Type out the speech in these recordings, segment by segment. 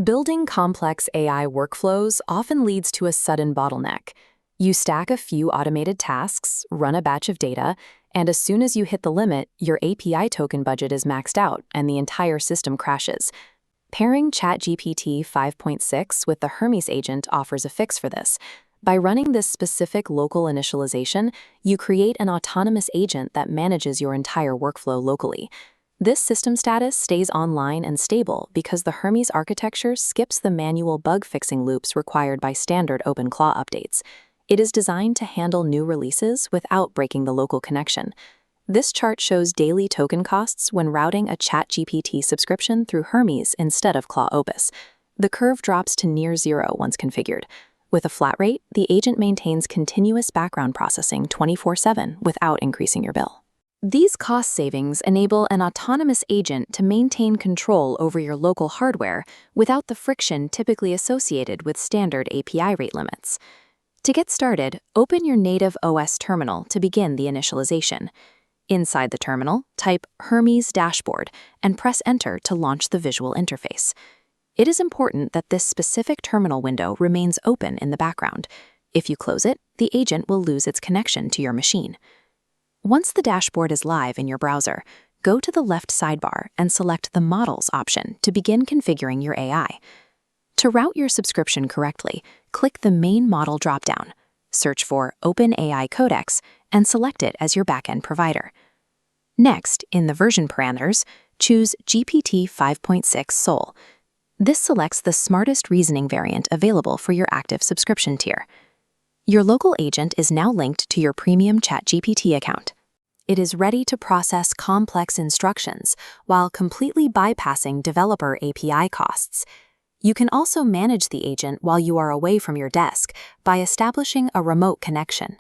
Building complex AI workflows often leads to a sudden bottleneck. You stack a few automated tasks, run a batch of data, and as soon as you hit the limit, your API token budget is maxed out and the entire system crashes. Pairing ChatGPT 5.6 with the Hermes Agent offers a fix for this. By running this specific local initialization, you create an autonomous agent that manages your entire workflow locally. This system status stays online and stable because the Hermes architecture skips the manual bug-fixing loops required by standard OpenClaw updates. It is designed to handle new releases without breaking the local connection. This chart shows daily token costs when routing a ChatGPT subscription through Hermes instead of Claude Opus. The curve drops to near zero once configured. With a flat rate, the agent maintains continuous background processing 24/7 without increasing your bill. These cost savings enable an autonomous agent to maintain control over your local hardware without the friction typically associated with standard API rate limits. To get started, open your native OS terminal to begin the initialization. Inside the terminal, type Hermes Dashboard and press Enter to launch the visual interface. It is important that this specific terminal window remains open in the background. If you close it, the agent will lose its connection to your machine. Once the dashboard is live in your browser, go to the left sidebar and select the Models option to begin configuring your AI. To route your subscription correctly, click the Main Model dropdown, search for OpenAI Codex, and select it as your backend provider. Next, in the version parameters, choose GPT 5.6 Sol. This selects the smartest reasoning variant available for your active subscription tier. Your local agent is now linked to your premium ChatGPT account. It is ready to process complex instructions while completely bypassing developer API costs. You can also manage the agent while you are away from your desk by establishing a remote connection.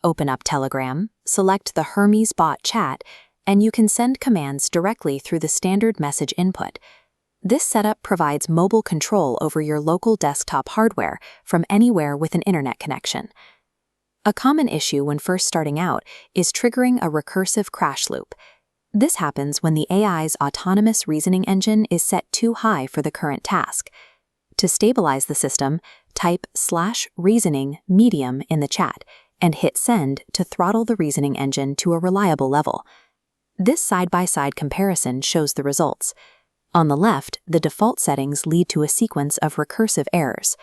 Open up Telegram, select the Hermes bot chat, and you can send commands directly through the standard message input. This setup provides mobile control over your local desktop hardware from anywhere with an internet connection. A common issue when first starting out is triggering a recursive crash loop. This happens when the AI's autonomous reasoning engine is set too high for the current task. To stabilize the system, type /reasoning medium in the chat and hit send to throttle the reasoning engine to a reliable level. This side-by-side comparison shows the results. On the left, the default settings lead to a sequence of recursive errors.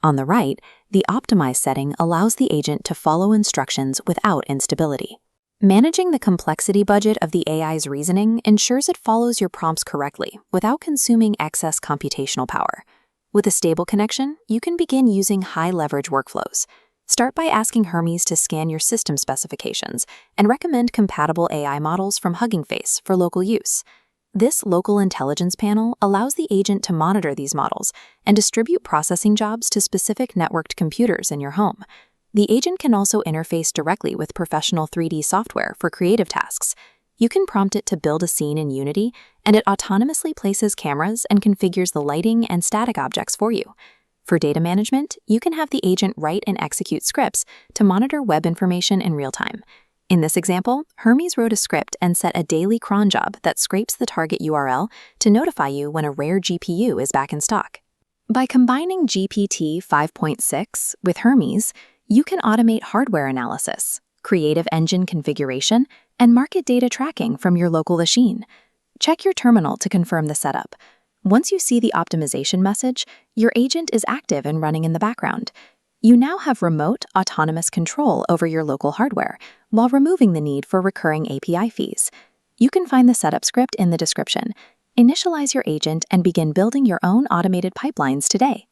On the right, the optimized setting allows the agent to follow instructions without instability. Managing the complexity budget of the AI's reasoning ensures it follows your prompts correctly without consuming excess computational power. With a stable connection, you can begin using high-leverage workflows. Start by asking Hermes to scan your system specifications and recommend compatible AI models from Hugging Face for local use. This local intelligence panel allows the agent to monitor these models and distribute processing jobs to specific networked computers in your home. The agent can also interface directly with professional 3D software for creative tasks. You can prompt it to build a scene in Unity, and it autonomously places cameras and configures the lighting and static objects for you. For data management, you can have the agent write and execute scripts to monitor web information in real time. In this example, Hermes wrote a script and set a daily cron job that scrapes the target URL to notify you when a rare GPU is back in stock. By combining GPT 5.6 with Hermes, you can automate hardware analysis, creative engine configuration, and market data tracking from your local machine. Check your terminal to confirm the setup. Once you see the optimization message, your agent is active and running in the background. You now have remote, autonomous control over your local hardware, while removing the need for recurring API fees. You can find the setup script in the description. Initialize your agent and begin building your own automated pipelines today.